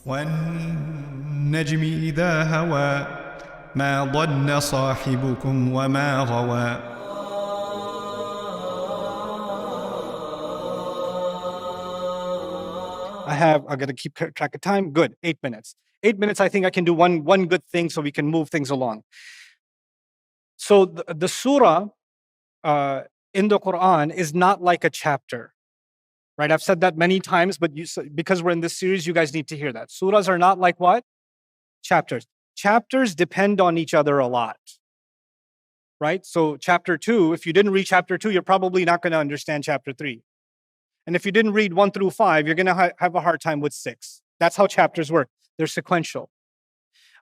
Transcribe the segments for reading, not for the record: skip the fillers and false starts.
والنجم إذا هوى ما ضل صاحبكم وما غوى. I got to keep track of time. Good, 8 minutes. 8 minutes, I think I can do one good thing so we can move things along. So the surah in the Quran is not like a chapter, right? I've said that many times, but because we're in this series, you guys need to hear that. Surahs are not like what? Chapters. Chapters depend on each other a lot, right? So chapter 2, if you didn't read chapter 2, you're probably not going to understand chapter 3. And if you didn't read 1 through 5, you're going to have a hard time with 6. That's how chapters work. They're sequential.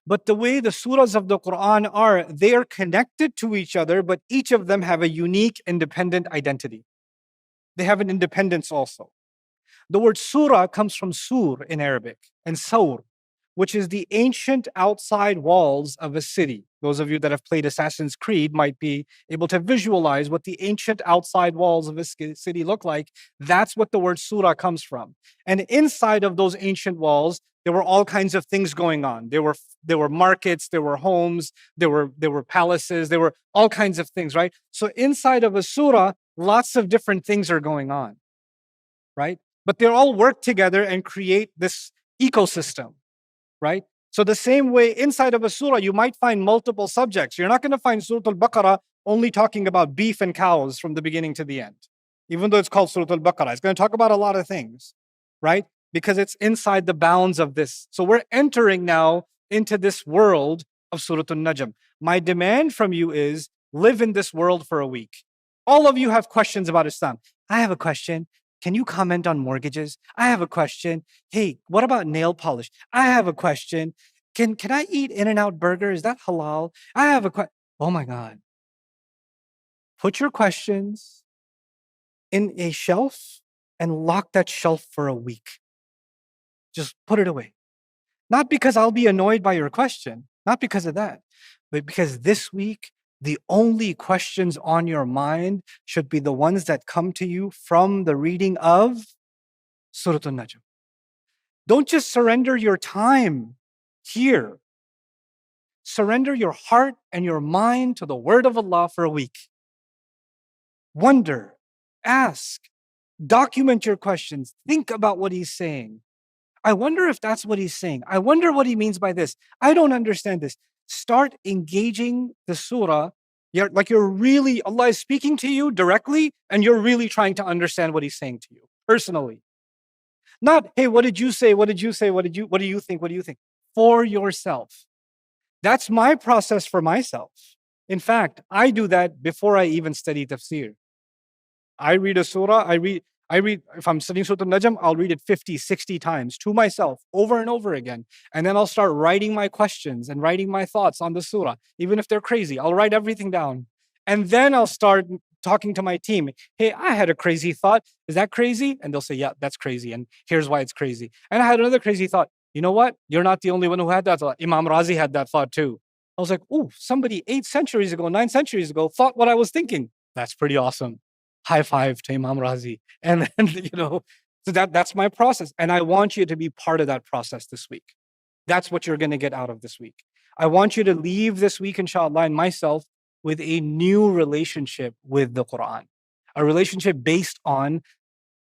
But the way the surahs of the Quran are, they are connected to each other, but each of them have a unique, independent identity. They have an independence also. The word surah comes from sur in Arabic and saur, which is the ancient outside walls of a city. Those of you that have played Assassin's Creed might be able to visualize what the ancient outside walls of a city look like. That's what the word surah comes from. And inside of those ancient walls, there were all kinds of things going on. There were markets, there were homes, there were palaces, there were all kinds of things, right? So inside of a surah, lots of different things are going on, right? But they all work together and create this ecosystem, right? So the same way inside of a surah, you might find multiple subjects. You're not going to find Surah Al-Baqarah only talking about beef and cows from the beginning to the end, even though it's called Surah Al-Baqarah. It's going to talk about a lot of things, right? Because it's inside the bounds of this. So we're entering now into this world of Surah Al-Najm. My demand from you is live in this world for a week. All of you have questions about Islam. I have a question. Can you comment on mortgages? I have a question. Hey, what about nail polish? I have a question. Can I eat In-N-Out burger? Is that halal? I have a question. Oh my God. Put your questions in a shelf and lock that shelf for a week. Just put it away. Not because I'll be annoyed by your question, not because of that, but because this week, the only questions on your mind should be the ones that come to you from the reading of Surah Al-Najm. Don't just surrender your time here. Surrender your heart and your mind to the word of Allah for a week. Wonder, ask, document your questions, think about what he's saying. I wonder if that's what he's saying. I wonder what he means by this. I don't understand this. Start engaging the surah. Allah is speaking to you directly, and you're really trying to understand what he's saying to you personally. Not, hey, what did you say? What did you say? What do you think? What do you think? For yourself. That's my process for myself. In fact, I do that before I even study tafsir. I read a surah, I read, if I'm studying Surah Al-Najm, I'll read it 50, 60 times to myself over and over again. And then I'll start writing my questions and writing my thoughts on the surah. Even if they're crazy, I'll write everything down. And then I'll start talking to my team. Hey, I had a crazy thought. Is that crazy? And they'll say, yeah, that's crazy. And here's why it's crazy. And I had another crazy thought. You know what? You're not the only one who had that thought. Imam Razi had that thought too. I was like, ooh, somebody 8 centuries ago, 9 centuries ago thought what I was thinking. That's pretty awesome. High five to Imam Razi. And then, so that's my process. And I want you to be part of that process this week. That's what you're going to get out of this week. I want you to leave this week, inshallah, and myself with a new relationship with the Quran, a relationship based on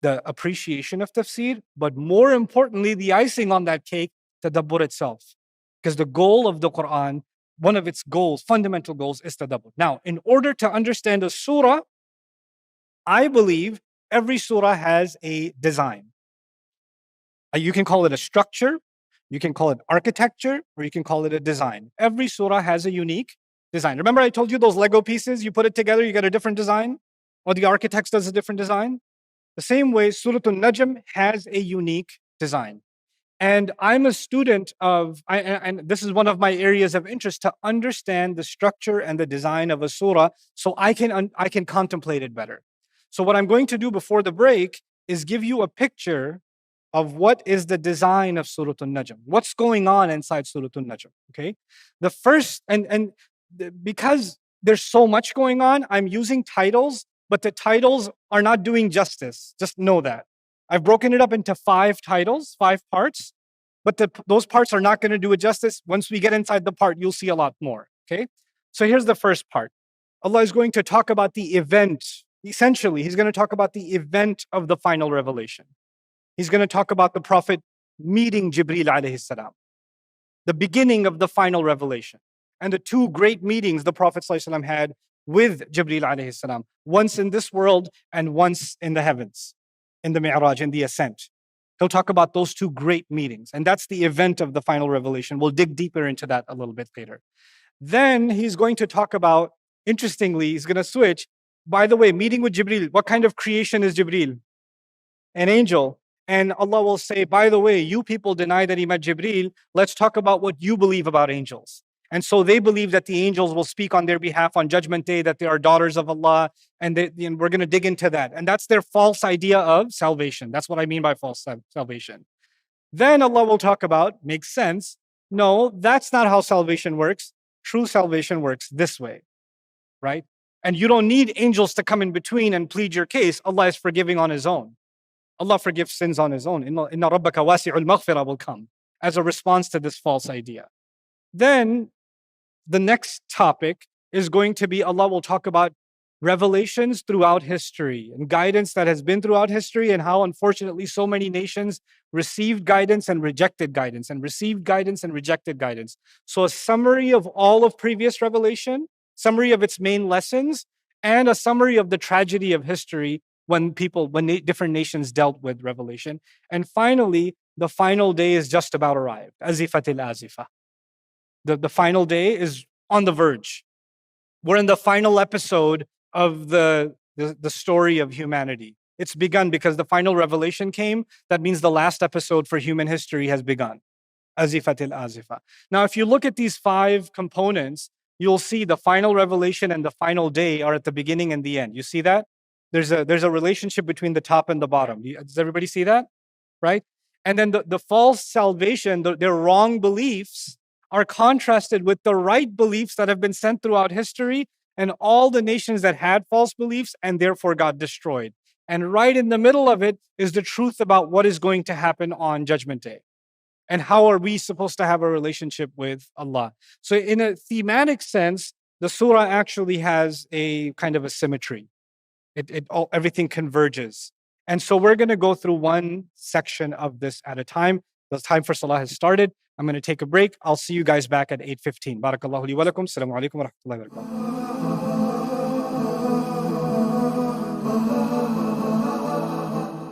the appreciation of tafsir, but more importantly, the icing on that cake, tadabbur itself. Because the goal of the Quran, one of its goals, fundamental goals, is tadabbur. Now, in order to understand a surah, I believe every surah has a design. You can call it a structure, you can call it architecture, or you can call it a design. Every surah has a unique design. Remember I told you those Lego pieces, you put it together, you get a different design? Or the architect does a different design? The same way, Surah Al-Najm has a unique design. And I'm a student of, and this is one of my areas of interest, to understand the structure and the design of a surah so I can contemplate it better. So what I'm going to do before the break is give you a picture of what is the design of Surah Al-Najm. What's going on inside Surah Al-Najm, okay? The first, because there's so much going on, I'm using titles, but the titles are not doing justice. Just know that. I've broken it up into 5 titles, 5 parts. But those parts are not going to do it justice. Once we get inside the part, you'll see a lot more. Okay? So here's the first part. Allah is going to talk about the event. Essentially, He's going to talk about the event of the final revelation. He's going to talk about the Prophet meeting Jibreel alayhi salam, the beginning of the final revelation, and the two great meetings the Prophet ﷺ had with Jibreel alayhi salam, once in this world and once in the heavens, in the Mi'raj, in the ascent. He'll talk about those two great meetings, and that's the event of the final revelation. We'll dig deeper into that a little bit later. Then he's going to talk about, interestingly, he's going to switch. By the way, meeting with Jibreel, what kind of creation is Jibreel? An angel. And Allah will say, by the way, you people deny that He met Jibreel. Let's talk about what you believe about angels. And so they believe that the angels will speak on their behalf on Judgment Day, that they are daughters of Allah. And we're going to dig into that. And that's their false idea of salvation. That's what I mean by false salvation. Then Allah will talk about, makes sense. No, that's not how salvation works. True salvation works this way, right? And you don't need angels to come in between and plead your case. Allah is forgiving on His own. Allah forgives sins on His own. Inna rabbaka wasi'ul maghfirah will come as a response to this false idea. Then the next topic is going to be, Allah will talk about revelations throughout history and guidance that has been throughout history, and how unfortunately so many nations received guidance and rejected guidance, and received guidance and rejected guidance. So a summary of all of previous revelation, summary of its main lessons, and a summary of the tragedy of history when different nations dealt with revelation. And finally, the final day is just about arrived. Azifatil azifa. The final day is on the verge. We're in the final episode of the story of humanity. It's begun because the final revelation came. That means the last episode for human history has begun. Azifatil azifa. Now, if you look at these 5 components, you'll see the final revelation and the final day are at the beginning and the end. You see that? There's a relationship between the top and the bottom. Does everybody see that? Right? And then the false salvation, their wrong beliefs are contrasted with the right beliefs that have been sent throughout history, and all the nations that had false beliefs and therefore got destroyed. And right in the middle of it is the truth about what is going to happen on Judgment Day. And how are we supposed to have a relationship with Allah? So in a thematic sense, the surah actually has a kind of a symmetry. Everything converges. And so we're going to go through one section of this at a time. The time for salah has started. I'm going to take a break. I'll see you guys back at 8:15. Barakallahu li wa lakum. Assalamu alaikum wa rahmatullahi wa barakatuh.